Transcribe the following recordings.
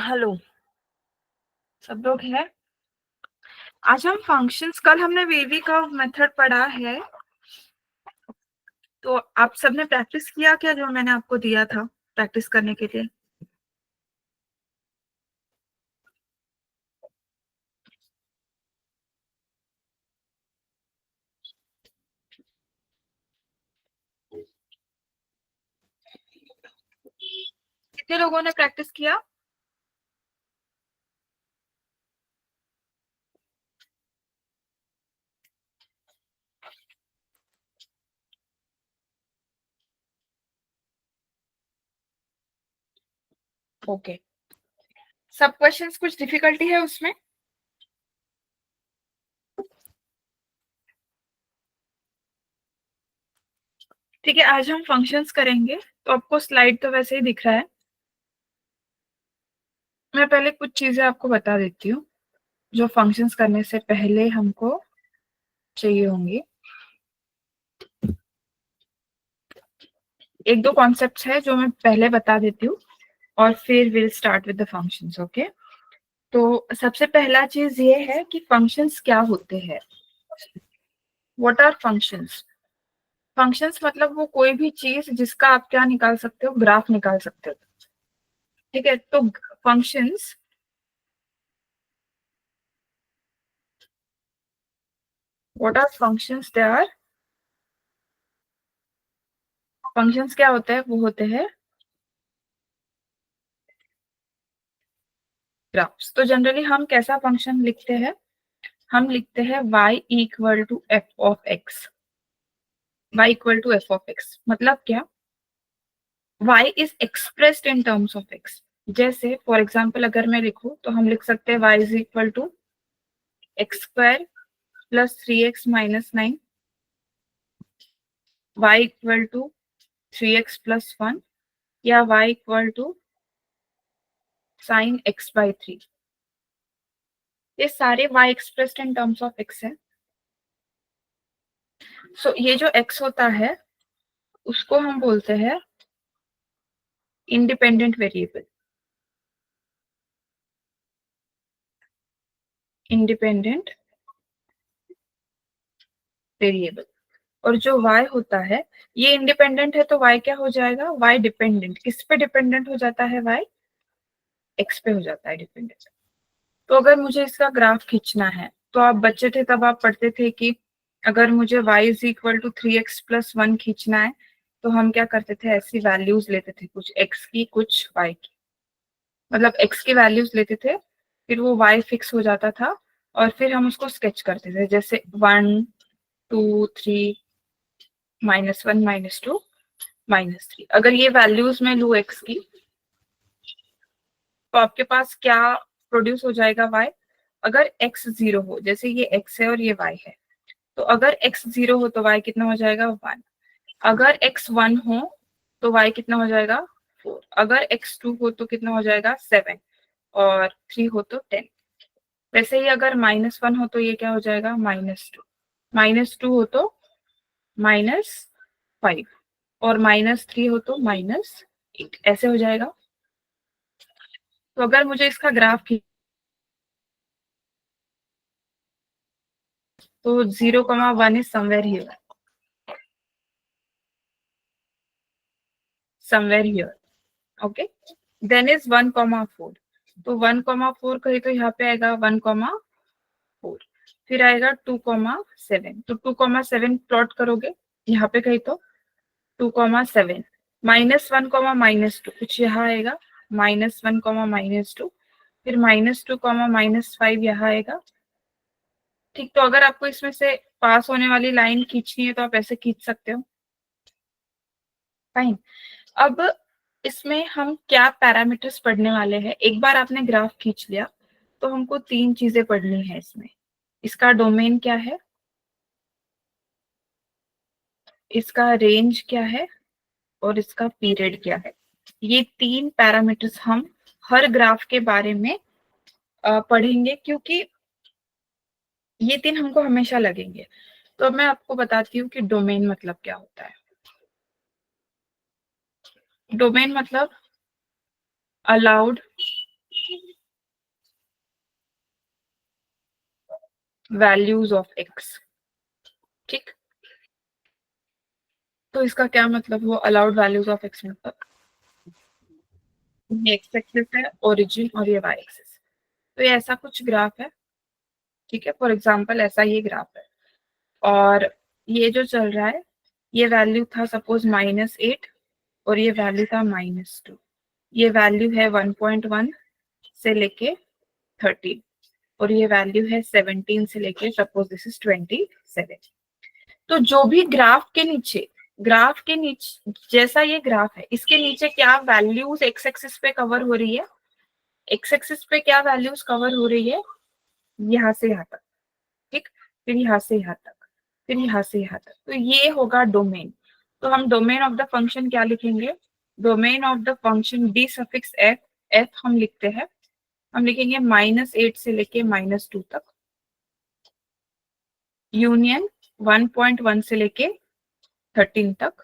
Hello, सब लोग हैं। आज हम फंक्शंस, कल हमने वेवी का मेथड पढ़ा है, तो आप सबने प्रैक्टिस किया क्या जो मैंने आपको दिया था प्रैक्टिस करने के लिए? कितने लोगों ने प्रैक्टिस किया? ओके। सब क्वेश्चंस कुछ डिफिकल्टी है उसमें? ठीक है, आज हम फंक्शंस करेंगे, तो आपको स्लाइड तो वैसे ही दिख रहा है। मैं पहले कुछ चीजें आपको बता देती हूँ जो फंक्शंस करने से पहले हमको चाहिए होंगी। एक दो कॉन्सेप्ट्स है जो मैं पहले बता देती हूँ और फिर will start with the functions. Okay, तो सबसे पहला चीज ये है कि फंक्शंस क्या होते हैं। What are functions? फंक्शंस मतलब वो कोई भी चीज जिसका आप क्या निकाल सकते हो, ग्राफ निकाल सकते हो। ठीक है, तो functions, what are functions? They are functions क्या होते हैं? वो होते हैं ग्राफ्स। तो जनरली हम कैसा फंक्शन लिखते हैं? हम लिखते हैं y equal to F of X. y equal to F of X मतलब क्या? y is expressed in terms of x। जैसे फॉर एग्जाम्पल अगर मैं लिखूं तो हम लिख सकते हैं y is equal to X square plus 3x - 9, y equal to 3x + 1, या y equal to sign x/3। ये सारे y expressed in terms of x है। सो ये जो x होता है उसको हम बोलते हैं इंडिपेंडेंट वेरिएबल। Independent variable. और जो y होता है, ये इंडिपेंडेंट है तो y क्या हो जाएगा? y dependent. किस पे डिपेंडेंट हो जाता है? y x पे हो जाता है डिपेंडेंट। तो अगर मुझे इसका ग्राफ खींचना है, तो आप बच्चे थे तब आप पढ़ते थे कि अगर मुझे y is equal to 3x + 1 खींचना है तो हम क्या करते थे? ऐसी वैल्यूज लेते थे, कुछ x की कुछ y की। मतलब x की वैल्यूज लेते थे, फिर वो y फिक्स हो जाता था और फिर हम उसको स्केच करते थे, जैसे 1 2 3 -1 -2 -3। अगर ये वैल्यूज में लू x की, तो आपके पास क्या प्रोड्यूस हो जाएगा? y। अगर x 0 हो, जैसे ये x है और ये y है, तो अगर x 0 हो तो y कितना हो जाएगा? 1। अगर x 1 हो तो y कितना हो जाएगा? 4। अगर x 2 हो तो कितना हो जाएगा? 7। और 3 हो तो 10। वैसे ही अगर -1 हो तो ये क्या हो जाएगा? -2। -2 हो तो -5। और -3 हो तो -8। ऐसे हो जाएगा। तो अगर मुझे इसका ग्राफ तो 0, 1 is somewhere here, somewhere here. Okay, then is 1, 4। तो 1, 4 कहीं तो यहाँ पे आएगा 1, 4। फिर आएगा 2, 7। तो 2, 7 प्लॉट करोगे यहाँ पे कहीं तो 2, 7। -1, -2 कुछ यहाँ आएगा, -1, -2। फिर -2, -5 यहाँ आएगा। ठीक, तो अगर आपको इसमें से पास होने वाली लाइन खींचनी है तो आप ऐसे खींच सकते हो। फाइन। अब इसमें हम क्या पैरामीटर्स पढ़ने वाले हैं? एक बार आपने ग्राफ खींच लिया तो हमको तीन चीजें पढ़नी है इसमें। इसका डोमेन क्या है, इसका रेंज क्या है, और इसका पीरियड क्या है। ये तीन पैरामीटर्स हम हर ग्राफ के बारे में पढ़ेंगे, क्योंकि ये तीन हमको हमेशा लगेंगे। तो अब मैं आपको बताती हूँ कि डोमेन मतलब क्या होता है। डोमेन मतलब अलाउड वैल्यूज ऑफ एक्स। ठीक, तो इसका क्या मतलब हुआ अलाउड वैल्यूज ऑफ एक्स मतलब ये एक्स एक्सिस है ओरिजिन और ये वाई एक्सिस। तो ये ऐसा कुछ ग्राफ है, ठीक है, फॉर एग्जांपल ऐसा ये ग्राफ है और ये जो चल रहा है ये वैल्यू था सपोज -8 और ये वैल्यू था -2। ये वैल्यू है 1.1 से लेके 13 और ये वैल्यू है 17 से लेके सपोज दिस इज 27। तो जो भी ग्राफ के नीचे जैसा ये ग्राफ है इसके नीचे क्या वैल्यूज एक्स एक्सिस पे कवर हो रही है, एक्स एक्सिस पे क्या वैल्यूज कवर हो रही है, यहाँ से यहाँ तक, ठीक, फिर यहाँ से यहाँ तक, फिर यहाँ से यहाँ तक, तो ये होगा डोमेन। तो हम डोमेन ऑफ द फंक्शन क्या लिखेंगे, domain of the function D suffix F, F हम लिखते हैं, हम लिखेंगे -8 से लेके -2 तक, यूनियन 1.1 से लेके 13 तक,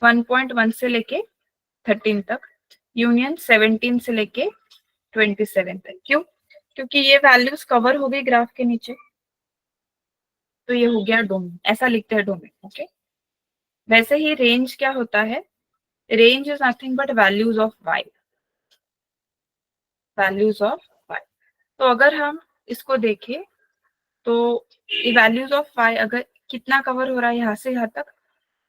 1.1 से लेके 13 तक, यूनियन 17 से लेके 27 तक। क्यों? क्योंकि ये वैल्यूज कवर हो गई ग्राफ के नीचे, तो ये हो गया डोमेन, ऐसा लिखते हैं डोमेन। ओके, वैसे ही रेंज क्या होता है, range is nothing but values of Y, values of Y. तो अगर हम इसको देखें तो वैल्यूज ऑफ वाई अगर कितना कवर हो रहा है, यहाँ से यहाँ तक,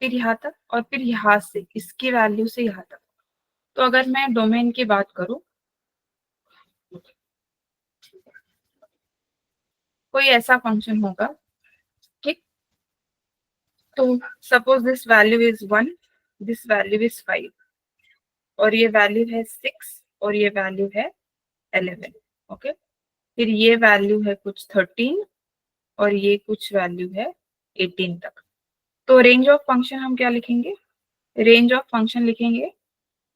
फिर यहाँ तक और फिर यहाँ से इसकी वैल्यू से यहाँ तक। तो अगर मैं डोमेन की बात करूं, कोई ऐसा फंक्शन होगा, ठीक, तो suppose this value is 1, this value is 5 और ये वैल्यू है 6 और ये वैल्यू है 11। ओके, फिर ये वैल्यू है कुछ 13 और ये कुछ वैल्यू है 18 तक। तो रेंज ऑफ फंक्शन हम क्या लिखेंगे, रेंज ऑफ फंक्शन लिखेंगे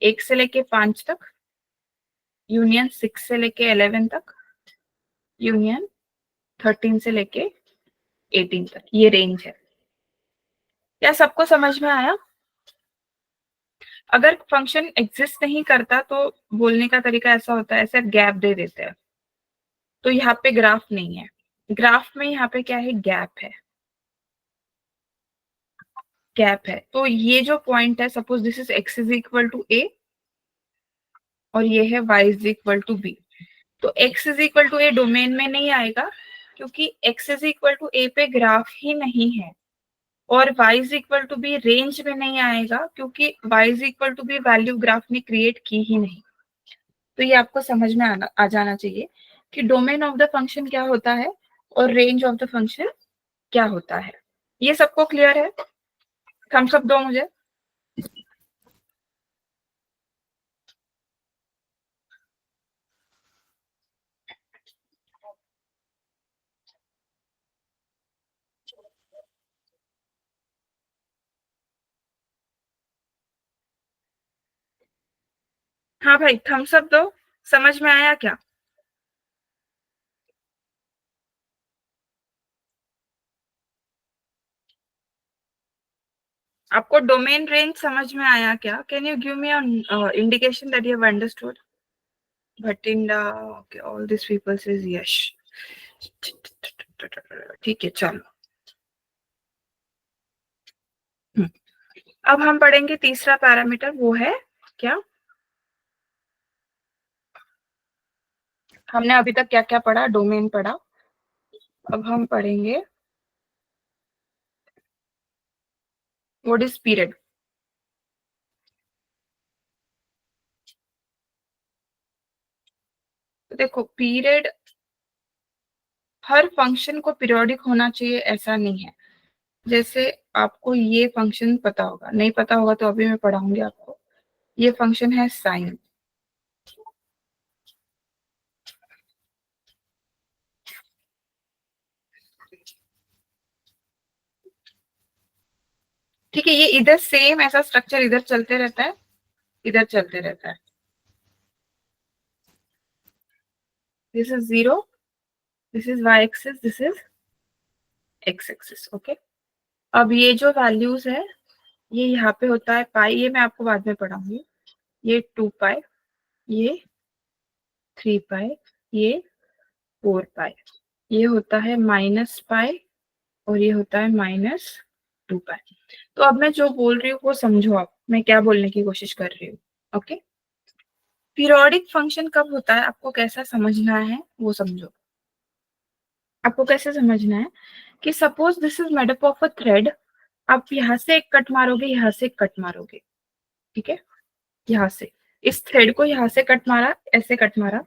1 से लेके 5 तक, यूनियन 6 से लेके 11 तक, यूनियन 13 से लेके 18 तक, ये रेंज है। क्या सबको समझ में आया? अगर फंक्शन एग्जिस्ट नहीं करता तो बोलने का तरीका ऐसा होता है, ऐसे गैप दे देते हैं, तो यहाँ पे ग्राफ नहीं है, ग्राफ में यहाँ पे क्या है, गैप है, गैप है। तो ये जो पॉइंट है suppose this is X is equal to A और ये है y is equal to B, तो x is equal to A domain में नहीं आएगा क्योंकि x is equal to A पे ग्राफ ही नहीं है, और y is equal to B range में नहीं आएगा क्योंकि y is equal to B value graph ने क्रिएट की ही नहीं। तो ये आपको समझ में आ जाना चाहिए कि डोमेन ऑफ द फंक्शन क्या होता है और रेंज ऑफ द फंक्शन क्या होता है। ये सबको क्लियर है? थम्स अप दो मुझे। हाँ भाई, थम्स अप दो, समझ में आया क्या? आपको डोमेन रेंज समझ में आया क्या? Can you give me indication that you have understood? Bathinda, okay, all this people says yes. ठीक है, चलो। अब हम पढ़ेंगे तीसरा पैरामीटर, वो है क्या, हमने अभी तक क्या क्या पढ़ा, डोमेन पढ़ा, अब हम पढ़ेंगे व्हाट इज पीरियड। तो देखो, पीरियड हर फंक्शन को पीरियोडिक होना चाहिए ऐसा नहीं है। जैसे आपको ये फंक्शन पता होगा, नहीं पता होगा तो अभी मैं पढ़ाऊंगी आपको। ये फंक्शन है साइन, ठीक है, ये इधर सेम ऐसा स्ट्रक्चर इधर चलते रहता है, इधर चलते रहता है। This is 0, this is y axis, this is x axis. Okay, अब ये जो वैल्यूज है ये यहाँ पे होता है पाई, ये मैं आपको बाद में पढ़ाऊंगी, ये 2 पाई, ये 3 पाई, ये 4 पाई, ये होता है -पाई और ये होता है -2 पाई। तो अब मैं जो बोल रही हूँ वो समझो आप, मैं क्या बोलने की कोशिश कर रही हूँ। ओके, पीरियोडिक फंक्शन कब होता है, आपको कैसा समझना है वो समझो। आपको कैसे समझना है कि suppose this is made up of a thread, आप यहाँ से एक कट मारोगे, यहाँ से एक कट मारोगे, ठीक है, यहाँ से इस थ्रेड को यहाँ से कट मारा, ऐसे कट मारा,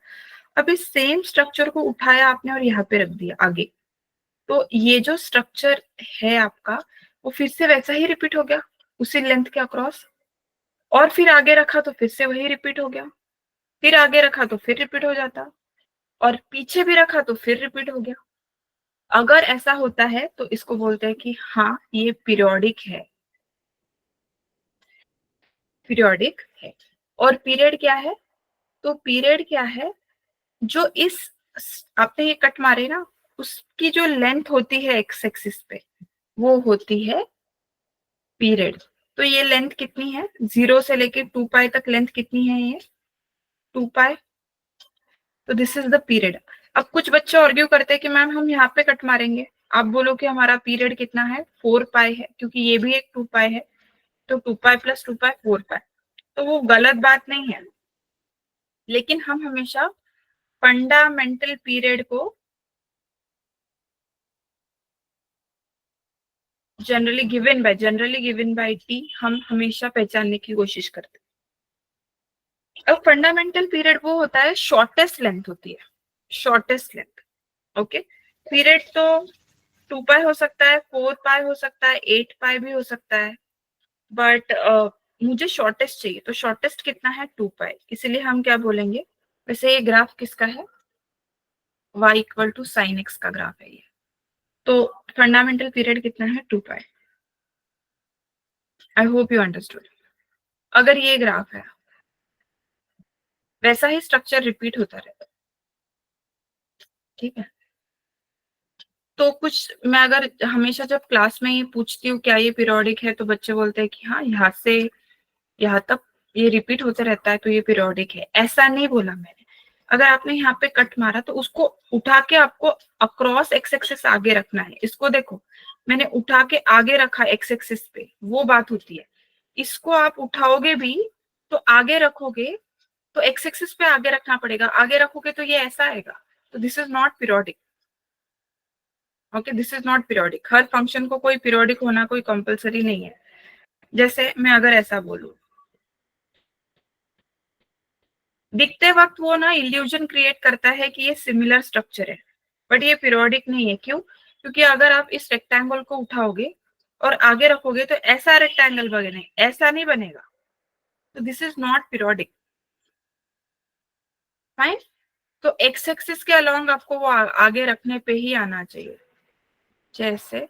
अब इस सेम स्ट्रक्चर को उठाया आपने और यहाँ पे रख दिया आगे, तो ये जो स्ट्रक्चर है आपका वो फिर से वैसा ही रिपीट हो गया उसी लेंथ के अक्रॉस, और फिर आगे रखा तो फिर से वही रिपीट हो गया, फिर आगे रखा तो फिर रिपीट हो जाता, और पीछे भी रखा तो फिर रिपीट हो गया। अगर ऐसा होता है तो इसको बोलते हैं कि हाँ ये पीरियोडिक है, पीरियोडिक है। और पीरियड क्या है, तो पीरियड क्या है, जो इस आपने ये कट मारे ना, उसकी जो लेंथ होती है एक्स एक्सिस पे वो होती है पीरियड। तो ये लेंथ कितनी है, 0 से लेके 2 पाई तक लेंथ कितनी है, ये 2 पाई, तो दिस इज द पीरियड। अब कुछ बच्चे आर्ग्यू करते हैं कि मैम हम यहाँ पे कट मारेंगे, आप बोलो कि हमारा पीरियड कितना है, 4 पाई है, क्योंकि ये भी एक 2 पाई है, तो 2 पाई प्लस 2 पाई 4 पाई, तो वो गलत बात नहीं है। लेकिन हम हमेशा फंडामेंटल पीरियड को जनरली गिवन बाय टी हम हमेशा पहचानने की कोशिश करते हैं। अब फंडामेंटल पीरियड वो होता है, शॉर्टेस्ट लेंथ होती है, शॉर्टेस्ट लेंथ। ओके, पीरियड तो 2 पाई हो सकता है, 4 पाई हो सकता है, 8 पाई भी हो सकता है, बट मुझे शॉर्टेस्ट चाहिए, तो शॉर्टेस्ट कितना है, 2 पाई, इसलिए हम क्या बोलेंगे। वैसे ये ग्राफ किसका है, y equal to sine X का ग्राफ है ये, तो फंडामेंटल पीरियड कितना है, 2 pi. I hope you understood. अगर ये ग्राफ है, वैसा ही स्ट्रक्चर रिपीट होता रहता है, ठीक है। तो कुछ मैं अगर हमेशा जब क्लास में ये पूछती हूँ क्या ये पीरियोडिक है, तो बच्चे बोलते हैं कि हाँ यहाँ से यहाँ तक ये रिपीट होते रहता है तो ये पीरियोडिक है। ऐसा नहीं बोला मैंने, अगर आपने यहाँ पे कट मारा तो उसको उठा के आपको अक्रॉस एक्स एक्सिस आगे रखना है। इसको देखो, मैंने उठा के आगे रखा एक्स एक्सिस पे, वो बात होती है। इसको आप उठाओगे भी तो आगे रखोगे तो एक्स एक्सिस पे आगे रखना पड़ेगा, आगे रखोगे तो ये ऐसा आएगा, तो this is not periodic. Okay, this is not periodic. Her function को कोई पीरियोडिक होना कोई कंपलसरी नहीं है। जैसे मैं अगर ऐसा बोलूं, दिखते वक्त वो ना इल्यूजन क्रिएट करता है कि ये सिमिलर स्ट्रक्चर है, बट ये पीरियोडिक नहीं है। क्यों, क्योंकि अगर आप इस रेक्टेंगल को उठाओगे और आगे रखोगे तो ऐसा रेक्टेंगल बने, ऐसा नहीं बनेगा, तो this is not periodic. Fine, तो एक्स एक्सिस के अलोंग आपको वो आगे रखने पे ही आना चाहिए। जैसे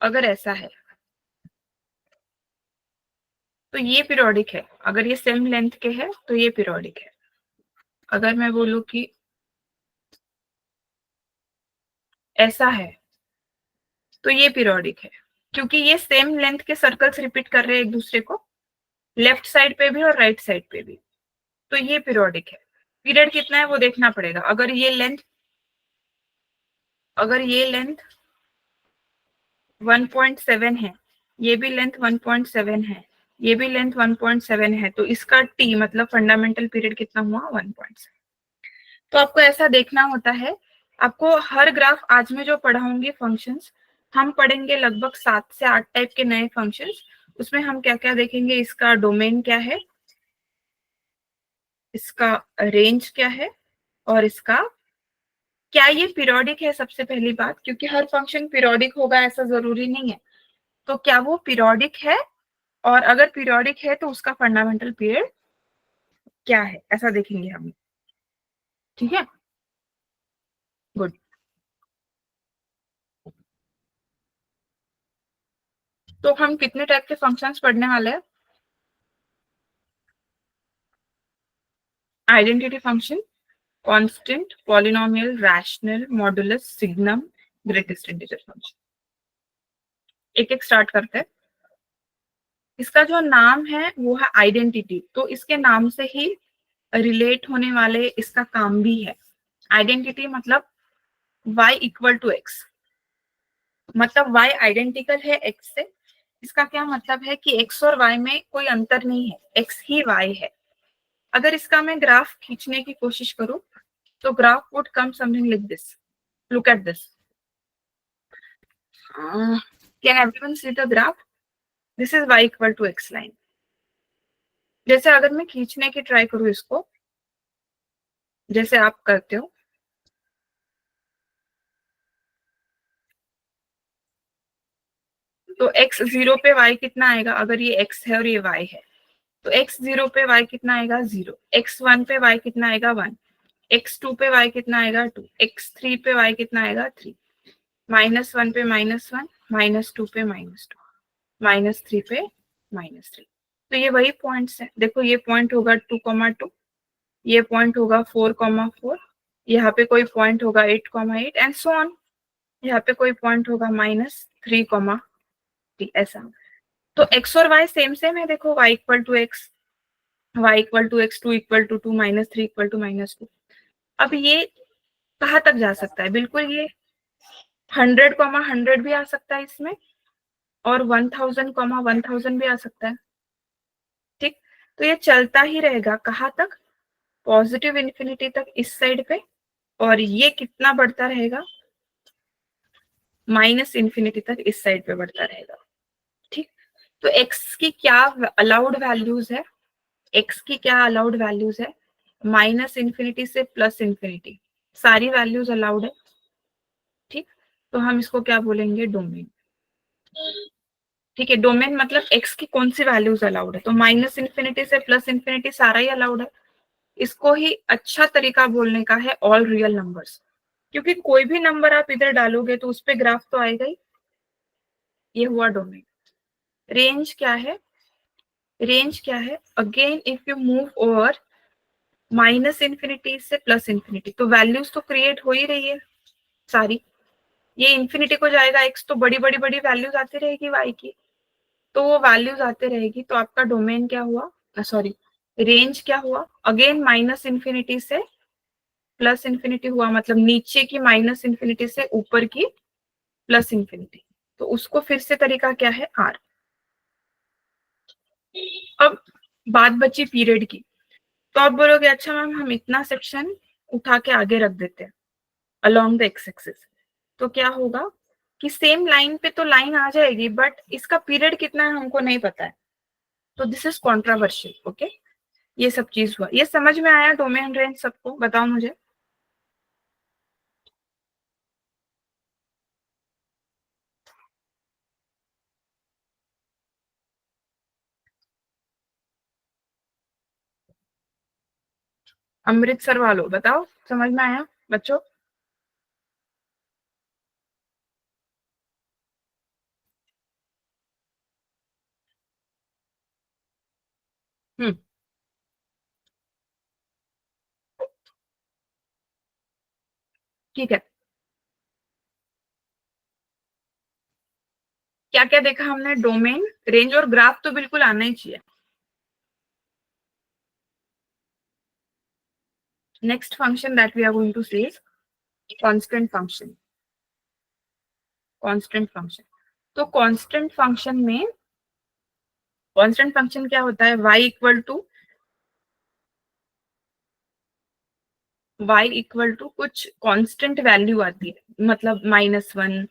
अगर ऐसा है तो ये पीरियोडिक है, अगर ये सेम लेंथ के है तो ये पीरियोडिक है। अगर मैं बोलूं कि ऐसा है तो ये पीरियोडिक है, क्योंकि ये सेम लेंथ के सर्कल्स रिपीट कर रहे हैं एक दूसरे को, लेफ्ट साइड पे भी और राइट साइड पे भी, तो ये पीरियोडिक है। पीरियड कितना है वो देखना पड़ेगा। अगर ये लेंथ 1.7 है, ये भी लेंथ 1.7 है, ये भी लेंथ 1.7 है, तो इसका टी मतलब फंडामेंटल पीरियड कितना हुआ, 1.7। तो आपको ऐसा देखना होता है। आपको हर ग्राफ, आज मैं जो पढ़ाऊंगी फंक्शंस, हम पढ़ेंगे लगभग 7 से 8 टाइप के नए फंक्शंस। उसमें हम क्या क्या देखेंगे, इसका डोमेन क्या है, इसका रेंज क्या है, और इसका क्या ये पीरियोडिक है। सबसे पहली बात, क्योंकि हर फंक्शन पीरियोडिक होगा ऐसा जरूरी नहीं है, तो क्या वो पीरियोडिक है, और अगर पीरियोडिक है तो उसका फंडामेंटल पीरियड क्या है, ऐसा देखेंगे हम। ठीक है, गुड। तो हम कितने टाइप के फंक्शंस पढ़ने वाले हैं, identity function, constant, polynomial, rational, modulus, signum, greatest integer function. एक एक स्टार्ट करते हैं। इसका जो नाम है वो है आइडेंटिटी, तो इसके नाम से ही रिलेट होने वाले इसका काम भी है। आइडेंटिटी मतलब y इक्वल टू एक्स, मतलब y आइडेंटिकल है x से। इसका क्या मतलब है कि x और y में कोई अंतर नहीं है, x ही y है। अगर इसका मैं ग्राफ खींचने की कोशिश करूं तो graph would come something like this. Look at this, can everyone see the graph? This is y equal to x line. जैसे अगर मैं खींचने की ट्राई करूं इसको, जैसे आप करते हो, तो x जीरो पे y कितना आएगा? अगर ये x है और ये y है, तो x जीरो पे y कितना आएगा? जीरो। x वन पे y कितना आएगा? वन। x टू पे y कितना आएगा? टू। x थ्री पे y कितना आएगा? थ्री। माइनस वन पे माइनस वन, माइनस टू पे माइनस टू, माइनस थ्री पे माइनस थ्री। तो ये वही पॉइंट्स है। देखो ये पॉइंट होगा 2,2, ये पॉइंट होगा 4,4, यहाँ पे कोई पॉइंट होगा 8,8 एंड सो ऑन। यहाँ पे कोई पॉइंट होगा -3,3, ऐसा। तो x और y सेम सेम है। देखो y equal to X, y equal to X, two equal to two, -3 equal to -2। अब ये कहाँ तक जा सकता है? बिल्कुल ये 100,100 भी आ सकता है इसमें, और 1,000,1,000 भी आ सकता है। ठीक, तो ये चलता ही रहेगा। कहाँ तक? पॉजिटिव इन्फिनिटी तक इस साइड पे, और ये कितना बढ़ता रहेगा? माइनस इन्फिनिटी तक इस साइड पे बढ़ता रहेगा। ठीक, तो x की क्या अलाउड वैल्यूज है? x की क्या अलाउड वैल्यूज है? माइनस इन्फिनिटी से प्लस इन्फिनिटी, सारी वैल्यूज अलाउड है। ठीक, तो हम इसको क्या बोलेंगे? डोमेन। ठीक है, डोमेन मतलब x की कौन सी वैल्यूज अलाउड है, तो माइनस इन्फिनिटी से प्लस इन्फिनिटी सारा ही अलाउड है। इसको ही अच्छा तरीका बोलने का है ऑल रियल नंबर्स, क्योंकि कोई भी नंबर आप इधर डालोगे तो उस पे ग्राफ तो आएगा ही। ये हुआ डोमेन। रेंज क्या है? रेंज क्या है? Again if you move over minus infinity से प्लस इन्फिनिटी, तो वैल्यूज तो क्रिएट हो ही रही है सारी। ये इन्फिनिटी को जाएगा x, तो बड़ी बड़ी बड़ी वैल्यूज आती रहेगी y की, तो वो वैल्यूज आते रहेगी। तो आपका डोमेन क्या हुआ? सॉरी, रेंज क्या हुआ? अगेन माइनस इन्फिनिटी से प्लस इन्फिनिटी हुआ, मतलब नीचे की माइनस इन्फिनिटी से ऊपर की प्लस इन्फिनिटी, तो उसको फिर से तरीका क्या है? आर। अब बात बची पीरियड की, तो आप बोलोगे अच्छा मैम हम इतना सेक्शन उठा के आगे रख देते हैं अलोंग द एक्स एक्सिस, तो क्या होगा कि सेम लाइन पे तो लाइन आ जाएगी, बट इसका पीरियड कितना है हमको नहीं पता है। तो दिस इज कॉन्ट्रावर्शियल। ओके, ये सब चीज हुआ। ये समझ में आया डोमेन रेंज सबको? बताओ मुझे। अमृतसर वालों बताओ, समझ में आया बच्चों? हम्म, ठीक है। क्या क्या देखा हमने? डोमेन, रेंज और ग्राफ तो बिल्कुल आना ही चाहिए। Next function that we are going to see is constant function. Constant function, तो कांस्टेंट फंक्शन में, कांस्टेंट फंक्शन क्या होता है? y equal to, y equal to कुछ कांस्टेंट वैल्यू आती है, मतलब -1,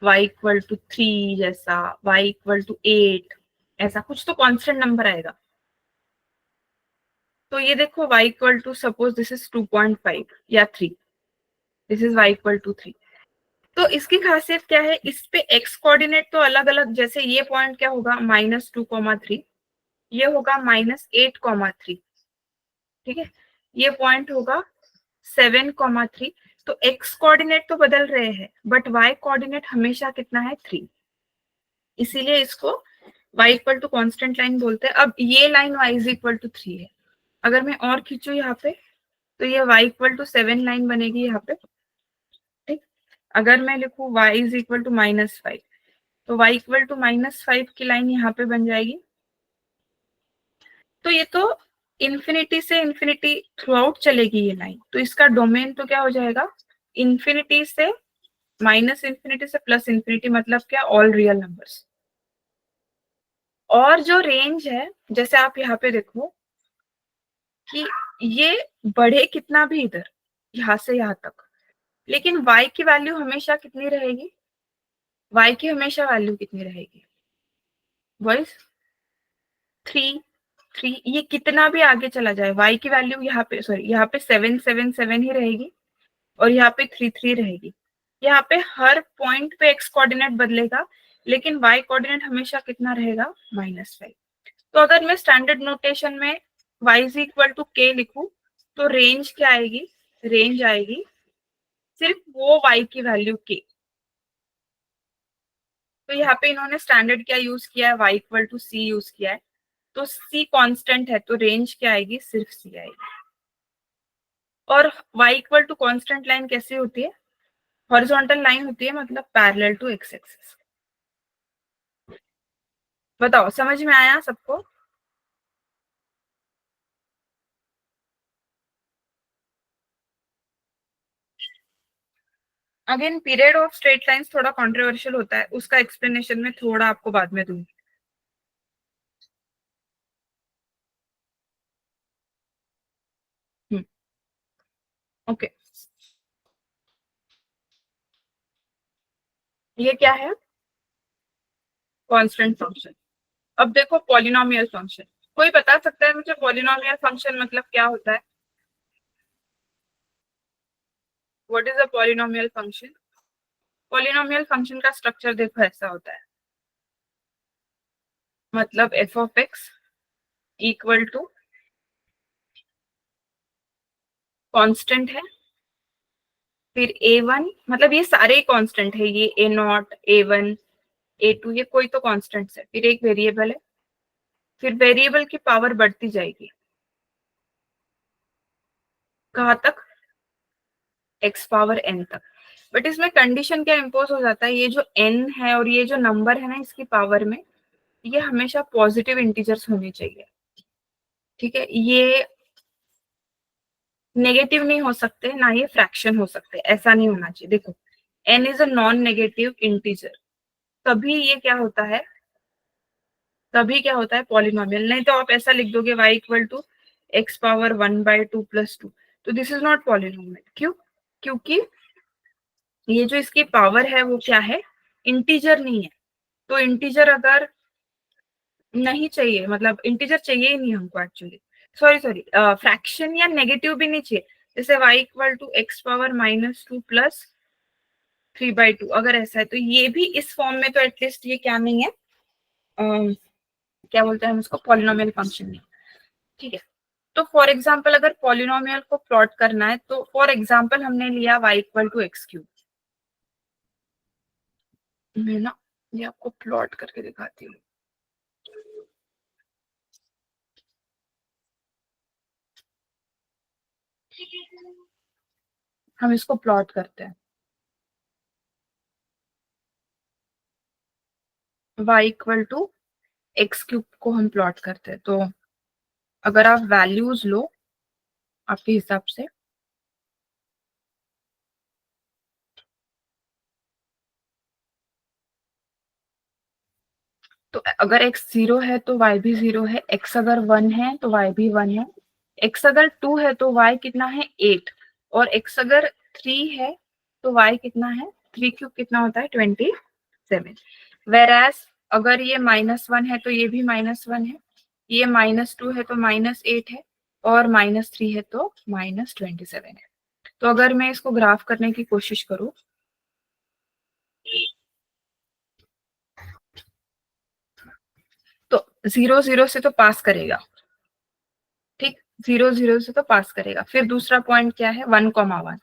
y इक्वल टू 3 जैसा, y इक्वल टू 8, ऐसा कुछ तो कांस्टेंट नंबर आएगा। तो ये देखो y equal to, suppose this is 2.5 या 3, this is y equal to 3। तो इसकी खासियत क्या है? इस पे x कोऑर्डिनेट तो अलग अलग, जैसे ये पॉइंट क्या होगा? -2,3, ये होगा -8,3, ठीक है, ये पॉइंट होगा 7,3। तो x कोऑर्डिनेट तो बदल रहे हैं, बट y कोऑर्डिनेट हमेशा कितना है? 3। इसीलिए इसको y equal to constant line बोलते हैं। अब ये line y is equal to 3 है। अगर मैं और खींचू यहाँ पे, तो ये y इक्वल टू 7 लाइन बनेगी यहाँ पे। ठीक, अगर मैं लिखूँ y इज इक्वल टू -5, तो y इक्वल टू -5 की लाइन यहाँ पे बन जाएगी। तो ये तो इन्फिनिटी से इन्फिनिटी थ्रू आउट चलेगी ये लाइन, तो इसका डोमेन तो क्या हो जाएगा, इन्फिनिटी से माइनस इन्फिनिटी से प्लस इन्फिनिटी, मतलब क्या, ऑल रियल नंबर्स। और जो रेंज है, जैसे आप यहाँ पे देखो कि ये बढ़े कितना भी इधर, यहाँ से यहाँ तक, लेकिन y की वैल्यू हमेशा कितनी रहेगी, y की हमेशा वैल्यू कितनी रहेगी, बॉयज, 3, 3। ये कितना भी आगे चला जाए y की वैल्यू यहाँ पे, सॉरी, यहाँ पे 7 7 7 ही रहेगी, और यहाँ पे 3 3 रहेगी। यहाँ पे हर पॉइंट पे x कोऑर्डिनेट बदलेगा, लेकिन y कोऑर्डिनेट हमेशा कितना रहेगा, -5। तो अगर मैं स्टैंडर्ड नोटेशन में y is equal to k लिखूं, तो रेंज क्या आएगी, रेंज आएगी सिर्फ वो y की वैल्यू k। तो यहाँ पे इन्होंने स्टैंडर्ड क्या यूज किया है, y equal to c use किया है, तो c कांस्टेंट है, तो रेंज क्या आएगी, सिर्फ c आएगी। और y equal to constant line कैसी होती है, हॉरिजॉन्टल लाइन होती है, मतलब पैरेलल टू x एक्सिस। बताओ समझ में आया सबको। Again period of straight lines थोड़ा कंट्रोवर्शियल होता है, उसका एक्सप्लेनेशन में थोड़ा आपको बाद में दूंगी। ओके, ये क्या है, कांस्टेंट फंक्शन। अब देखो पॉलिनोमियल फंक्शन, कोई बता सकता है मुझे पॉलिनोमियल फंक्शन मतलब क्या होता है, what is a polynomial function. Polynomial function का स्ट्रक्चर देखो ऐसा होता है, मतलब F of X equal to constant है, फिर a1, मतलब ये सारे कांस्टेंट है, ये a0 a1 a2, ये कोई तो कांस्टेंट है, फिर एक वेरिएबल है, फिर वेरिएबल की पावर बढ़ती जाएगी, कहाँ तक, x पावर n तक। बट इसमें कंडीशन क्या इम्पोज हो जाता है, ये जो n है और ये जो नंबर है ना इसकी पावर में, ये हमेशा पॉजिटिव इंटीजर्स होने चाहिए, ठीक है, ये नेगेटिव नहीं हो सकते, ना ये फ्रैक्शन हो सकते, ऐसा नहीं होना चाहिए। देखो n is a non negative integer, तभी ये क्या होता है, तभी क्या होता है पॉलिनोमियल, नहीं तो आप ऐसा लिख दोगे y equal to X power 1/2 + 2, तो दिस इज नॉट पॉलिनोमियल। क्यों, क्योंकि ये जो इसकी पावर है वो क्या है, इंटीजर नहीं है। तो इंटीजर अगर नहीं चाहिए, मतलब इंटीजर चाहिए ही नहीं हमको एक्चुअली, सॉरी सॉरी, फ्रैक्शन या नेगेटिव भी नहीं चाहिए, जैसे y equal to X power -2 + 3/2, अगर ऐसा है तो ये भी इस फॉर्म में तो एटलीस्ट ये क्या नहीं है, क्या बोलते हैं हम इसको, पॉलिनोमियल फंक्शन नहीं, ठीक है। तो फॉर एग्जाम्पल अगर पॉलिनोमियल को प्लॉट करना है, तो फॉर एग्जाम्पल हमने लिया y इक्वल टू x3। मैं ना ये आपको प्लॉट करके दिखाती हूँ। हम इसको प्लॉट करते हैं, y इक्वल टू x3 को हम प्लॉट करते हैं। तो अगर आप वैल्यूज लो आपके हिसाब से, तो अगर x 0 है तो y भी 0 है, x अगर 1 है तो y भी 1 है, x अगर 2 है तो y कितना है 8, और x अगर 3 है तो y कितना है, 3³ कितना होता है 27। वेराज अगर ये -1 है तो ये भी -1 है, ये -2 है तो -8 है, और -3 है तो -27 है। तो अगर मैं इसको ग्राफ करने की कोशिश करूं, तो 0 0 से तो पास करेगा, ठीक, 0 0 से तो पास करेगा। फिर दूसरा पॉइंट क्या है, 1,1,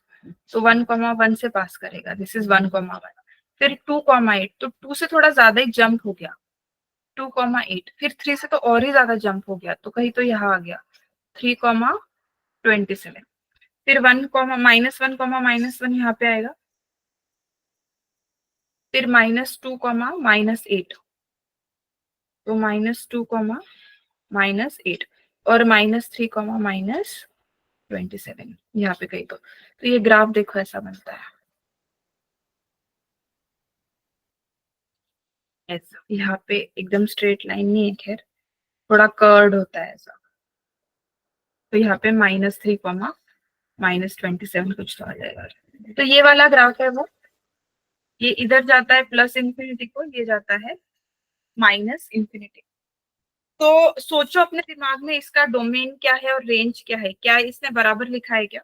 तो 1,1 से पास करेगा, दिस इज 1,1। फिर 2,8, तो 2 से थोड़ा ज्यादा ही जंप हो गया, 2,8। फिर 3 से तो और ही ज्यादा जंप हो गया, तो कहीं तो यहाँ आ गया 3,27। फिर 1, -1, यहाँ पे आएगा, फिर -2, -8, तो -2, -8, और -3, -27 यहाँ पे कहीं तो ये ग्राफ देखो ऐसा बनता है, ऐसा यहाँ पे एकदम स्ट्रेट लाइन नहीं है, खैर थोड़ा कर्ड होता है ऐसा। तो यहाँ पे -3, -27 कुछ तो आ जाएगा। तो ये वाला ग्राफ है वो, ये इधर जाता है प्लस इंफिनिटी को, ये जाता है माइनस इंफिनिटी। तो सोचो अपने दिमाग में इसका डोमेन क्या है और रेंज क्या है, क्या इसने बराबर लिखा है क्या?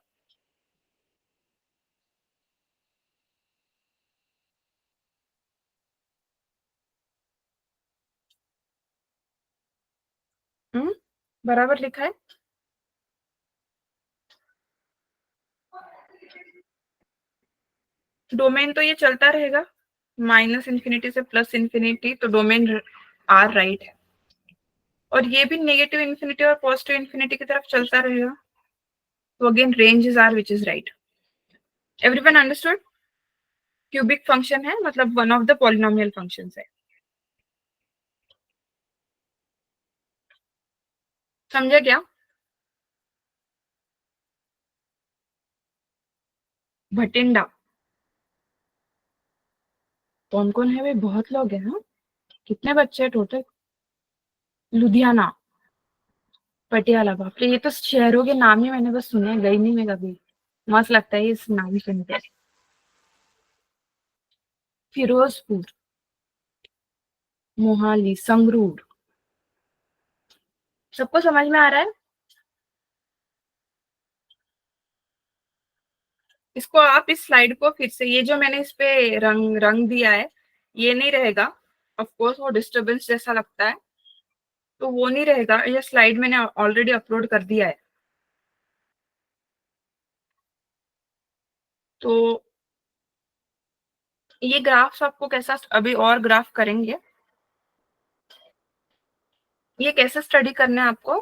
हम्म, बराबर लिखा है। डोमेन तो ये चलता रहेगा माइनस इंफिनिटी से प्लस इंफिनिटी, तो डोमेन आर राइट है। और ये भी नेगेटिव इंफिनिटी और पॉजिटिव इंफिनिटी की तरफ चलता रहेगा, तो again range is R which is right. Everyone understood? Cubic function है, मतलब one of the polynomial functions है। समझे क्या? भटिंडा कौन कौन है भाई? बहुत लोग हैं। हाँ, कितने बच्चे हैं टोटल? लुधियाना, पटियाला, बाप रे, ये तो शहरों के नाम ही मैंने बस सुने हैं, गई नहीं मैं कभी। मस्त लगता है ये इस नाम सुन के। फिरोजपुर, मोहाली, संगरूर, सबको समझ में आ रहा है? इसको आप इस स्लाइड को फिर से, ये जो मैंने इस पे रंग रंग दिया है, ये नहीं रहेगा। ऑफ कोर्स वो डिस्टरबेंस जैसा लगता है, तो वो नहीं रहेगा। ये स्लाइड मैंने ऑलरेडी अपलोड कर दिया है। तो ये ग्राफ्स आपको कैसा, अभी और ग्राफ करेंगे। ये कैसे स्टडी करना है आपको?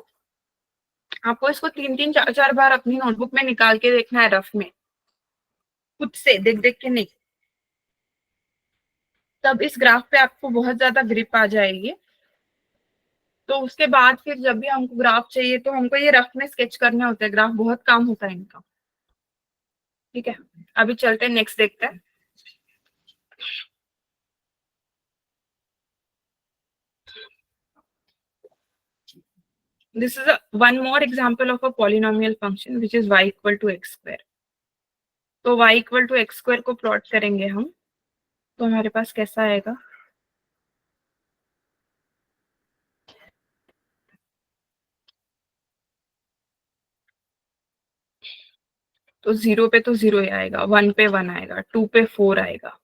आपको इसको 3-3 4-4 बार अपनी नोटबुक में निकाल के देखना है, रफ में, खुद से देख देख के नहीं। तब इस ग्राफ पे आपको बहुत ज्यादा ग्रिप आ जाएगी। तो उसके बाद फिर जब भी हमको ग्राफ चाहिए तो हमको ये रफ में स्केच करने होते हैं, ग्राफ बहुत काम होता है इनका। ठीक है, अभी चलते हैं, नेक्स्ट देखते हैं। This is a one more example of a polynomial function which is y equal to x square. तो y equal to X square को प्लॉट करेंगे हम, तो हमारे पास कैसा आएगा? तो 0 पे तो 0 ही आएगा, 1 पे 1 आएगा, 2 पे 4 आएगा,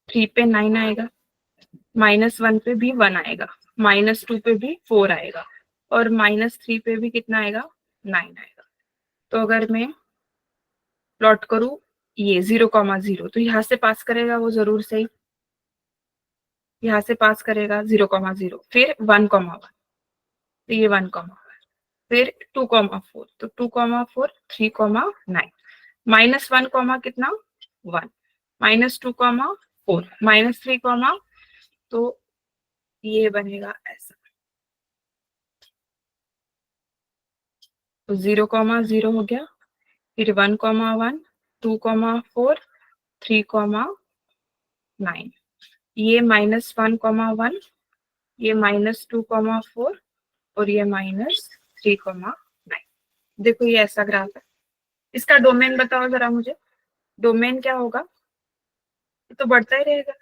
3 पे 9 आएगा, -1 पे भी 1 आएगा, -2 पे भी 4 आएगा, और -3 पे भी कितना आएगा? 9 आएगा। तो अगर मैं प्लॉट करूं ये 0,0, तो यहाँ से पास करेगा वो जरूर से ही, यहाँ से पास करेगा 0,0, फिर 1,1, तो ये 1,1, फिर 2,4, तो 2,4, 3,9, -1 कॉमा कितना? 1, -2,4, -3, तो ये बनेगा ऐसा। तो 0,0 हो गया, फिर 1,1, 2,4, 3,9, ये -1,1, ये -2,4, और ये -3,9। देखो ये ऐसा ग्राफ है। इसका डोमेन बताओ जरा मुझे, डोमेन क्या होगा? ये तो बढ़ता ही रहेगा।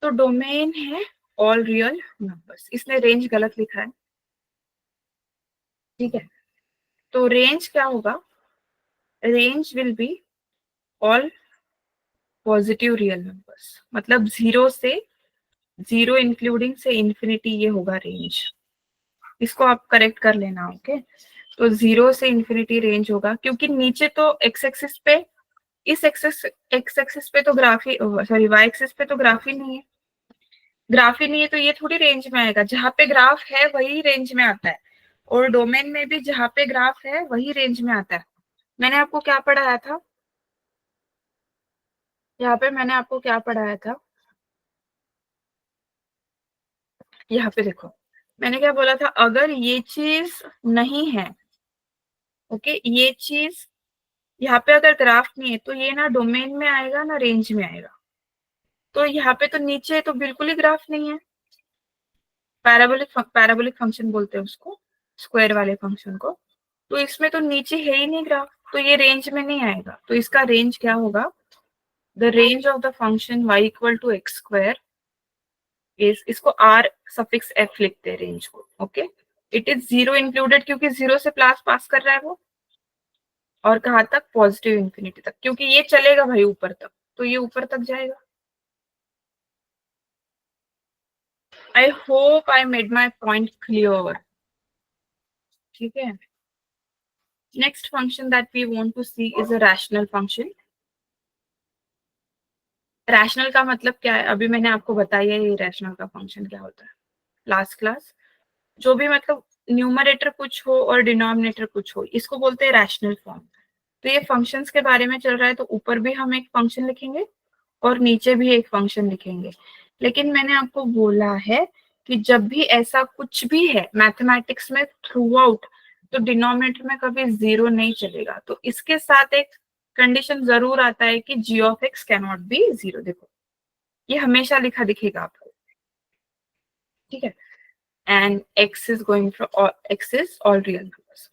तो डोमेन है ऑल रियल नंबर्स, इसने रेंज गलत लिखा है। ठीक है, तो रेंज क्या होगा? Range will be all positive real numbers, मतलब 0 से 0 इंक्लूडिंग से इंफिनिटी, ये होगा रेंज। इसको आप करेक्ट कर लेना, ओके। तो 0 से इंफिनिटी रेंज होगा, क्योंकि नीचे तो एक्स एक्सिस पे, इस एक्स एक्सिस पे तो ग्राफ ही, सॉरी वाई एक्सिस पे तो ग्राफ ही नहीं है। ग्राफ ही नहीं है तो ये थोड़ी रेंज में आएगा, जहां पे ग्राफ है वही रेंज में आता है। और डोमेन में भी जहां पे ग्राफ है वही रेंज में आता है। मैंने आपको क्या पढ़ाया था? यहाँ पे मैंने आपको क्या पढ़ाया था? यहाँ पे देखो, मैंने क्या बोला था, अगर ये चीज नहीं है, ओके, ये चीज यहाँ पे अगर ग्राफ नहीं है तो ये ना डोमेन में आएगा ना रेंज में आएगा। तो यहाँ पे तो नीचे तो बिल्कुल ही ग्राफ नहीं है, पैराबोलिक फंक्शन बोलते हैं उसको, स्क्वायर वाले फंक्शन को। तो इसमें तो नीचे है ही नहीं ग्राफ, तो ये रेंज में नहीं आएगा। तो इसका रेंज क्या होगा, the range of the function y equal to X square is, इसको r सफिक्स f लिखते हैं रेंज को, okay. It is zero included, क्योंकि जीरो से प्लस पास कर रहा है वो, और कहाँ तक, पॉजिटिव इंफिनिटी तक, क्योंकि ये चलेगा भाई ऊपर तक, तो ये ऊपर तक जाएगा। I hope I made my point clear, ठीक है। Next function that we want to see is a rational function. Rational का मतलब क्या है, अभी मैंने आपको बताया ये रैशनल का फंक्शन क्या होता है लास्ट क्लास। जो भी मतलब न्यूमरेटर कुछ हो और डिनोमिनेटर कुछ हो, इसको बोलते हैं रैशनल फॉर्म। तो ये फंक्शंस के बारे में चल रहा है, तो ऊपर भी हम एक फंक्शन लिखेंगे और नीचे भी एक फंक्शन लिखेंगे। लेकिन मैंने आपको बोला है कि जब भी ऐसा कुछ भी है मैथमेटिक्स में थ्रू आउट, तो डिनोमिनेटर में कभी जीरो नहीं चलेगा। तो इसके साथ एक कंडीशन जरूर आता है कि G of X can not be zero. देखो ये हमेशा लिखा दिखेगा आपको, ठीक है। And X is going from, X is all real numbers.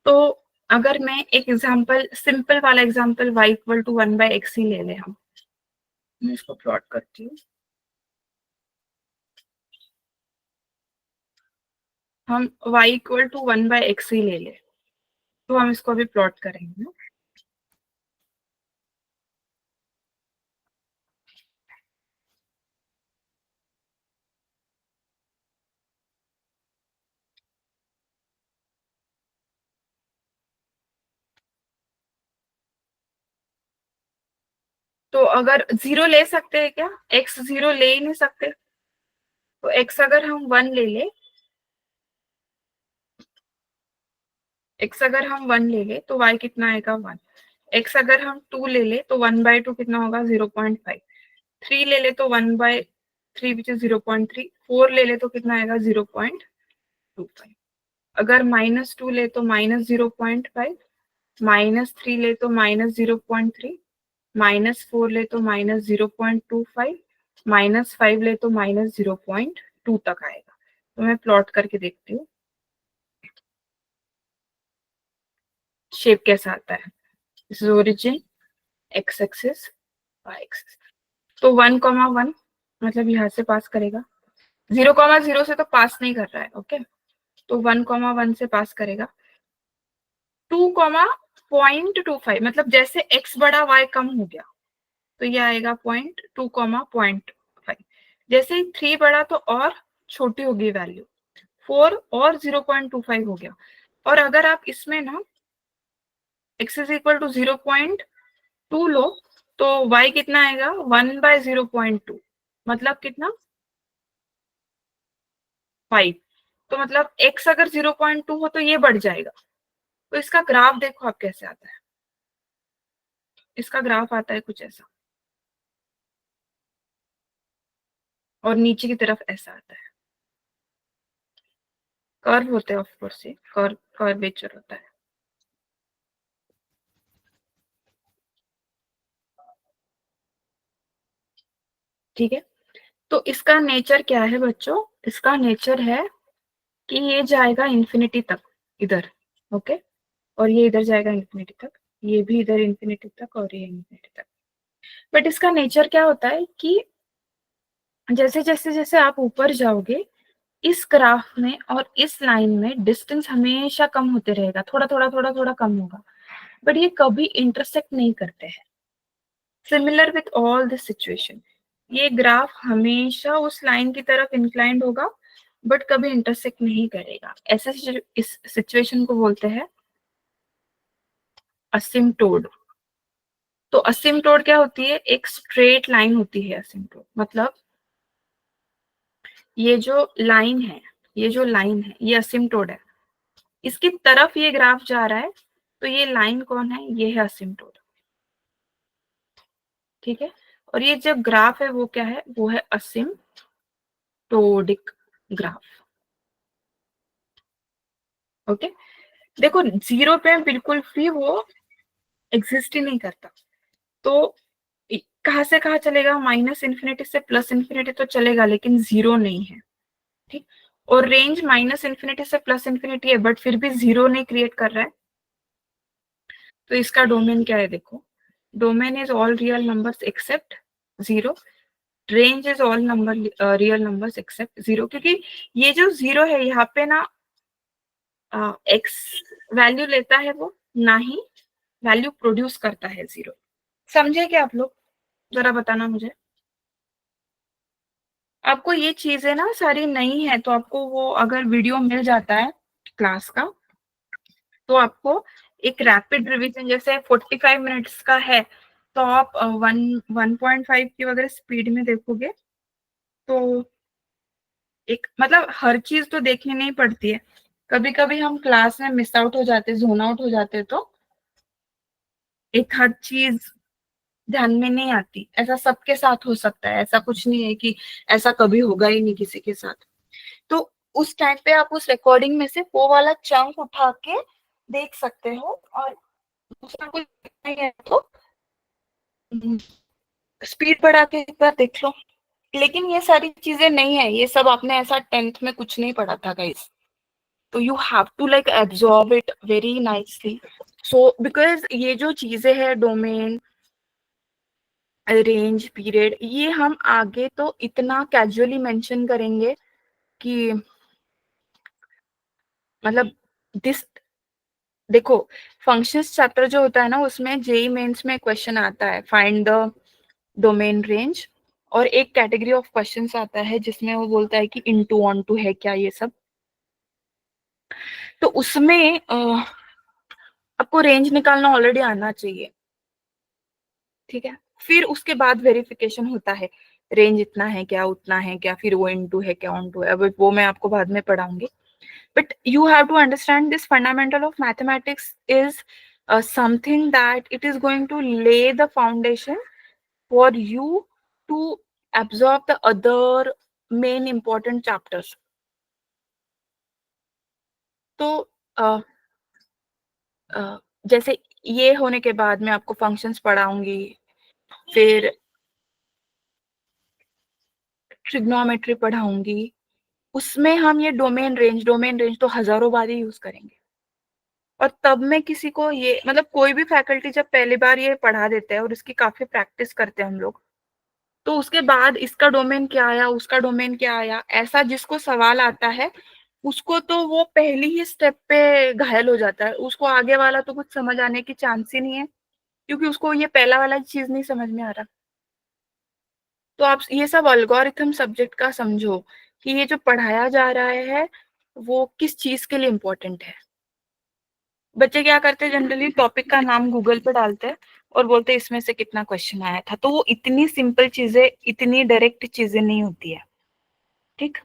तो अगर मैं एक एग्जांपल, सिंपल वाला example y equal to 1/x ही ले ले हम, मैं इसको प्लॉट करती हूँ। हम y इक्वल टू 1/x ही ले ले, तो हम इसको अभी प्लॉट करेंगे ना। तो अगर जीरो ले सकते हैं क्या, x जीरो ले ही नहीं सकते। तो x अगर हम 1 ले ले, x अगर हम 1 ले ले तो y कितना आएगा 1। x अगर हम 2 ले ले तो 1/2 कितना होगा 0.5। 3 ले ले तो 1/3 विच इज 0.3। 4 ले ले तो कितना आएगा 0.25। अगर -2 ले तो -0.5, -3 ले तो -0.3, -4 ले तो -0.25, -5 ले तो -0.2 तक आएगा। तो मैं प्लॉट करके देखती हूँ शेप कैसा आता है। This is origin, X axis, Y axis. तो 1,1 मतलब यहाँ से पास करेगा, 0,0 से तो पास नहीं कर रहा है, ओके। तो 1,1 से पास करेगा। 2,0.25 मतलब जैसे x बड़ा y कम हो गया, तो ये आएगा 0.2, 0.5। जैसे ही 3 बढ़ा तो और छोटी होगी वैल्यू, 4 और 0.25 हो गया। और अगर आप इसमें ना x इज इक्वल टू 0.2 लो, तो y कितना आएगा 1/0.2, मतलब कितना 5। तो मतलब x अगर 0.2 हो तो ये बढ़ जाएगा। तो इसका ग्राफ देखो आप कैसे आता है, इसका ग्राफ आता है कुछ ऐसा, और नीचे की तरफ ऐसा आता है। कर्व होते हैं ऑफ कोर्स, ये कर्वेचर होता है, ठीक है। तो इसका नेचर क्या है बच्चों, इसका नेचर है कि ये जाएगा इंफिनिटी तक इधर, ओके, और ये इधर जाएगा इंफिनिटी तक, ये भी इधर इंफिनिटी तक और ये इंफिनिटी तक। बट इसका नेचर क्या होता है कि जैसे जैसे जैसे आप ऊपर जाओगे, इस ग्राफ में और इस लाइन में डिस्टेंस हमेशा कम होते रहेगा, थोड़ा थोड़ा थोड़ा थोड़ा कम होगा, बट ये कभी इंटरसेक्ट नहीं करते हैं। Similar with all this situation, ये ग्राफ हमेशा उस लाइन की तरफ इंक्लाइंड होगा, बट कभी इंटरसेक्ट नहीं करेगा। ऐसे इस सिचुएशन को बोलते हैं असिम्प्टोड। तो असिम्प्टोड क्या होती है, एक स्ट्रेट लाइन होती है असिम्प्टोड, मतलब ये जो लाइन है, ये जो लाइन है ये असिम्प्टोड है, इसकी तरफ ये ग्राफ जा रहा है, तो ये लाइन कौन है, ये है असिम्प्टोड, ठीक है। और ये जो ग्राफ है वो क्या है, वो है असिम्प्टोडिक ग्राफ। ओके, देखो जीरो पे बिल्कुल भी वो एग्जिस्ट ही नहीं करता। तो कहाँ से कहाँ चलेगा, माइनस इन्फिनिटी से प्लस इन्फिनिटी तो चलेगा, लेकिन जीरो नहीं है। ठीक, और रेंज माइनस इन्फिनिटी से प्लस इन्फिनिटी है, बट फिर भी जीरो नहीं क्रिएट कर रहा है। तो इसका डोमेन क्या है, देखो, domain is all real numbers except zero, range is all number real numbers except zero, क्योंकि ये जो जीरो है यहाँ पे ना एक्स वैल्यू लेता है वो, ना ही वैल्यू प्रोड्यूस करता है जीरो। समझे क्या आप लोग, जरा बताना मुझे। आपको ये चीजें ना सारी नहीं है, तो आपको वो अगर वीडियो मिल जाता है क्लास का, तो आपको एक रैपिड रिवीजन, जैसे 45 मिनट्स का है, तो आप 1.5 की अगर स्पीड में देखोगे तो एक मतलब हर चीज तो देखनी नहीं पड़ती है। कभी कभी हम क्लास में मिस आउट हो जाते, जोन आउट हो जाते, तो एक हर चीज ध्यान में नहीं आती। ऐसा सबके साथ हो सकता है, ऐसा कुछ नहीं है कि ऐसा कभी होगा ही नहीं किसी के साथ। तो उस टाइम पे आप उस रिकॉर्डिंग में से वो वाला चंक उठा के देख सकते हो, और दूसरा कुछ नहीं है तो स्पीड बढ़ा के एक बार देख लो। लेकिन ये सारी चीजें नहीं है, ये सब आपने ऐसा 10th में कुछ नहीं पढ़ा था गाइस। तो you have to like absorb it very nicely. So because ये जो चीजें हैं, डोमेन, रेंज, पीरियड, ये हम आगे तो इतना कैजुअली मेंशन करेंगे कि मतलब दिस, देखो, फंक्शंस चैप्टर जो होता है ना, उसमें जेई मेंस में क्वेश्चन आता है, फाइंड द डोमेन रेंज, और एक कैटेगरी ऑफ क्वेश्चंस आता है जिसमें वो बोलता है कि इनटू ऑन टू है क्या, ये सब। तो उसमें आपको रेंज निकालना ऑलरेडी आना चाहिए, ठीक है। फिर उसके बाद वेरिफिकेशन होता है, रेंज इतना है क्या, उतना है क्या, फिर वो इनटू है क्या, ऑन टू है, अब वो मैं आपको बाद में पढ़ाऊंगी। But you have to understand this fundamental of mathematics is something that it is going to lay the foundation for you to absorb the other main important chapters. तो uh, जैसे ये होने के बाद मैं आपको फंक्शंस पढ़ाऊंगी, फिर ट्रिग्नोमेट्री पढ़ाऊंगी, उसमें हम ये डोमेन रेंज तो हजारों बार ही यूज करेंगे। और तब मैं किसी को ये मतलब कोई भी फैकल्टी जब पहली बार ये पढ़ा देते हैं और इसकी काफी प्रैक्टिस करते हैं हम लोग, तो उसके बाद इसका डोमेन क्या आया, उसका डोमेन क्या आया, ऐसा जिसको सवाल आता है उसको तो वो पहली ही स्टेप पे घायल हो जाता है, उसको आगे वाला तो कुछ समझ आने की चांस ही नहीं है, क्योंकि उसको ये पहला वाला चीज नहीं समझ में आ रहा। तो आप ये सब अल्गोरिथम सब्जेक्ट का समझो कि ये जो पढ़ाया जा रहा है वो किस चीज के लिए इम्पोर्टेंट है। बच्चे क्या करते हैं, जनरली टॉपिक का नाम गूगल पे डालते हैं और बोलते हैं इसमें से कितना क्वेश्चन आया था, तो वो इतनी सिंपल चीजें, इतनी डायरेक्ट चीजें नहीं होती है। ठीक,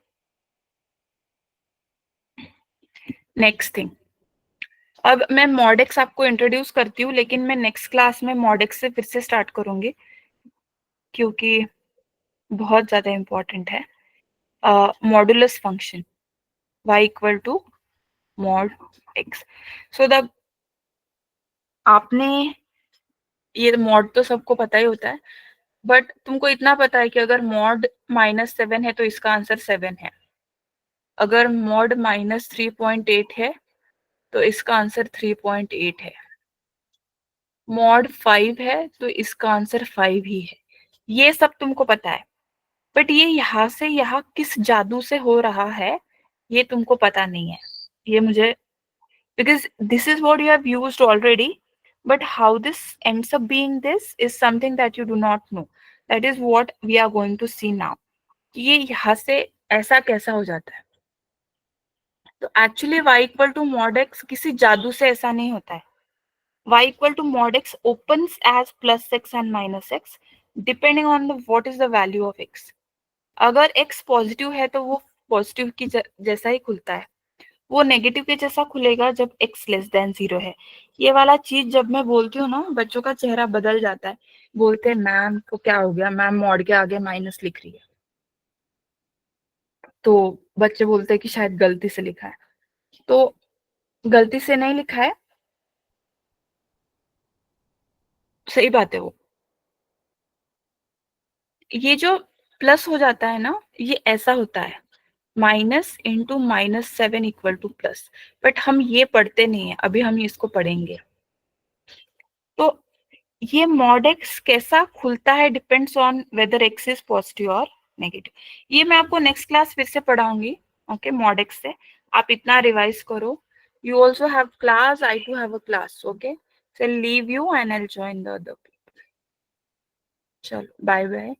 नेक्स्ट थिंग, अब मैं मॉडेक्स आपको इंट्रोड्यूस करती हूँ, लेकिन मैं नेक्स्ट क्लास में मॉडेक्स से फिर से स्टार्ट करूंगी, क्योंकि बहुत ज्यादा इंपॉर्टेंट है। Modulus function y equal to mod x। So the आपने ये मॉड तो सबको पता ही होता है, बट तुमको इतना पता है कि अगर मॉड -7 है तो इसका आंसर 7 है, अगर मॉड -3.8 है तो इसका आंसर 3.8 है, मॉड 5 है तो इसका आंसर 5 ही है। ये सब तुमको पता है, बट ये यहाँ से यहाँ किस जादू से हो रहा है ये तुमको पता नहीं है। ये मुझे, because this is what you have used already, but how this ends up being this is something that you do not know. That is what we are going to see now. ये यहाँ से ऐसा कैसा हो जाता है। तो actually y equal to mod x किसी जादू से ऐसा नहीं होता है। y equal to mod x opens as +x and -x depending on the what is the value of x। अगर x पॉजिटिव है तो वो पॉजिटिव की जैसा ही खुलता है, वो नेगेटिव के जैसा खुलेगा जब x लेस देन 0 है। ये वाला चीज जब मैं बोलती हूँ ना, बच्चों का चेहरा बदल जाता है, बोलते हैं मैम को क्या हो गया, मैम मॉड के आगे माइनस लिख रही है। तो बच्चे बोलते हैं कि शायद गलती से लिखा है। तो गलती से नहीं लिखा है, सही बात है वो। ये जो प्लस हो जाता है ना, ये ऐसा होता है, -(-7 = प्लस। बट हम ये पढ़ते नहीं है, अभी हम इसको पढ़ेंगे। तो ये मॉड एक्स कैसा खुलता है depends on whether x is positive और नेगेटिव। ये मैं आपको नेक्स्ट क्लास फिर से पढ़ाऊंगी। ओके, मॉड एक्स से आप इतना रिवाइज करो। You also have class, I too have a class. Okay, so leave you and I'll join the other people. चलो, बाय बाय।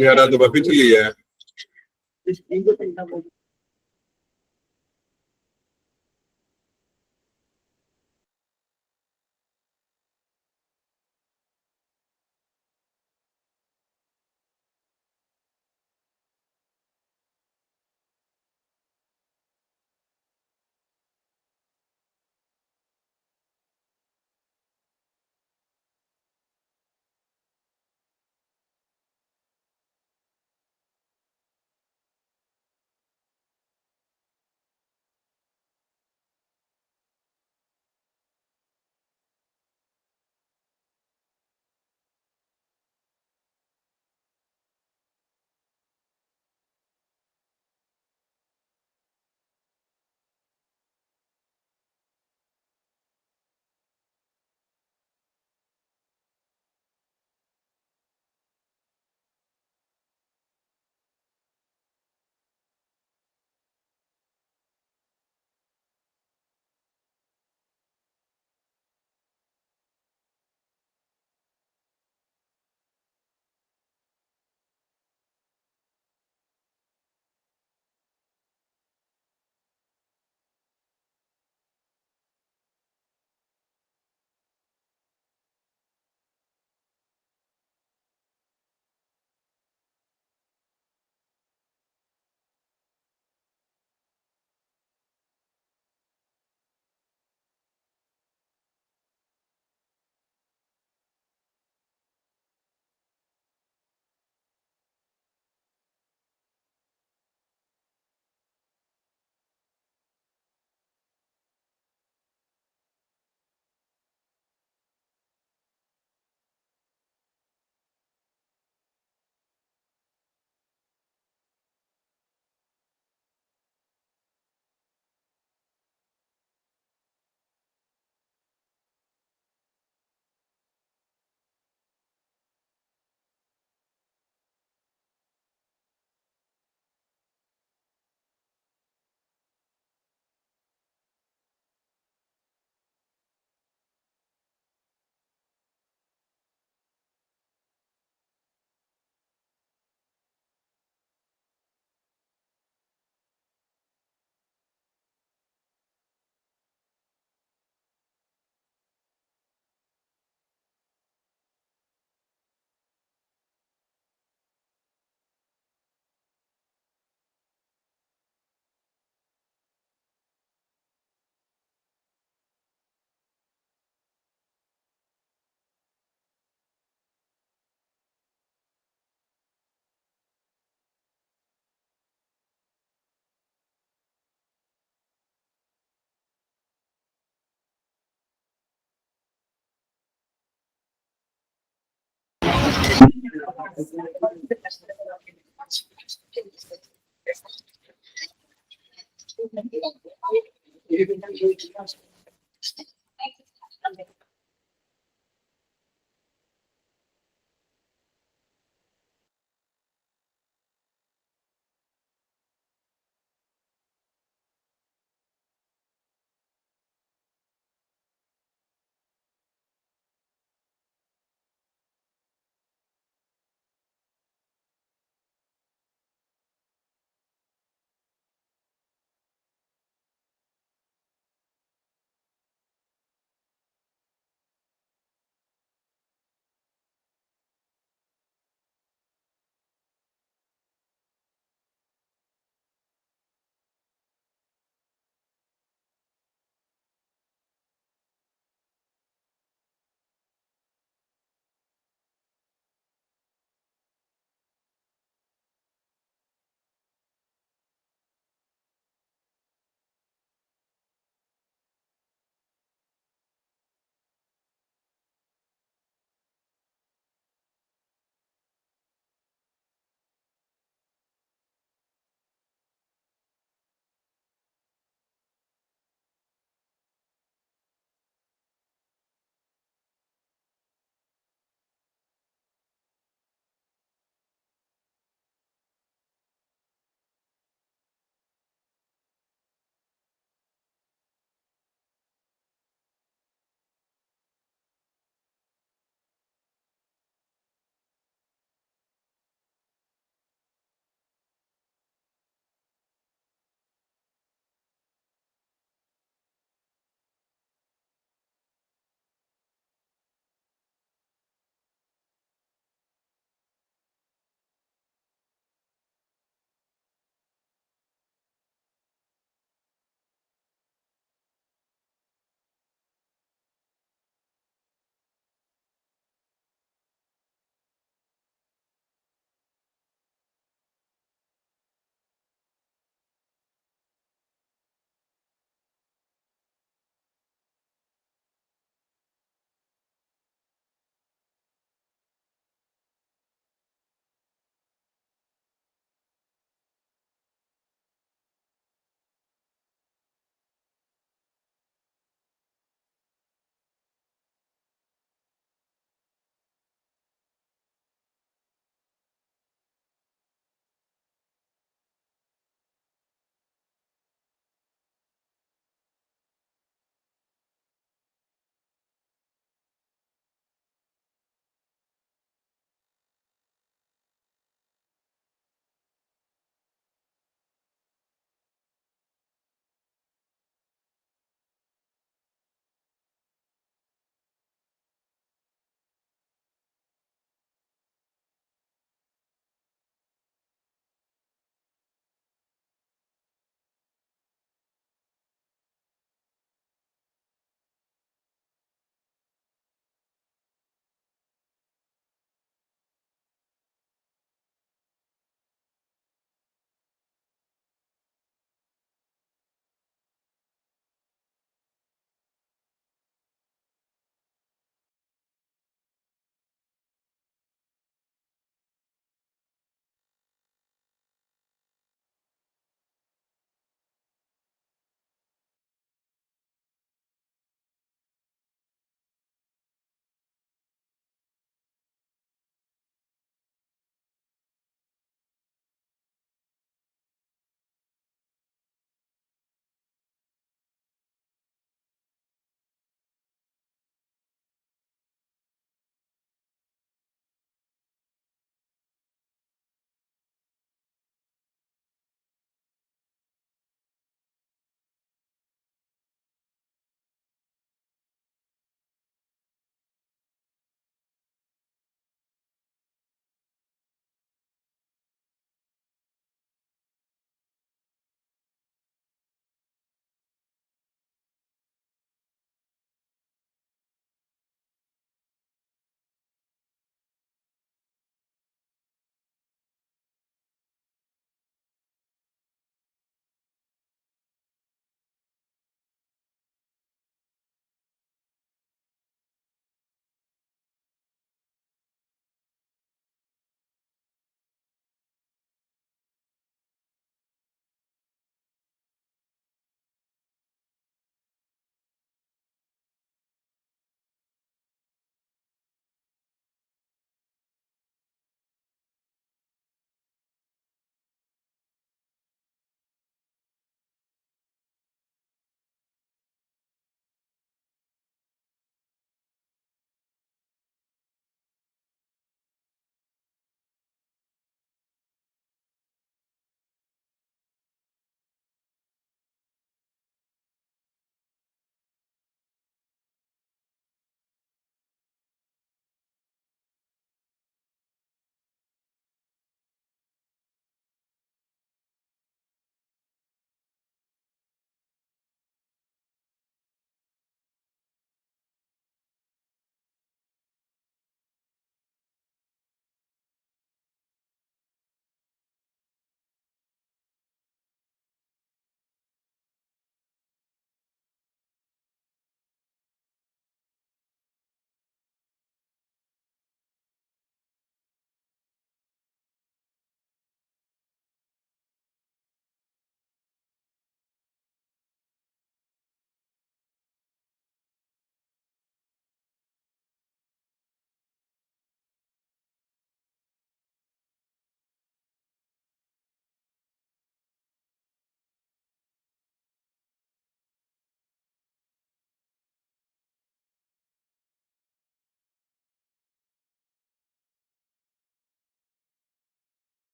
मेरा तो अभी चली है।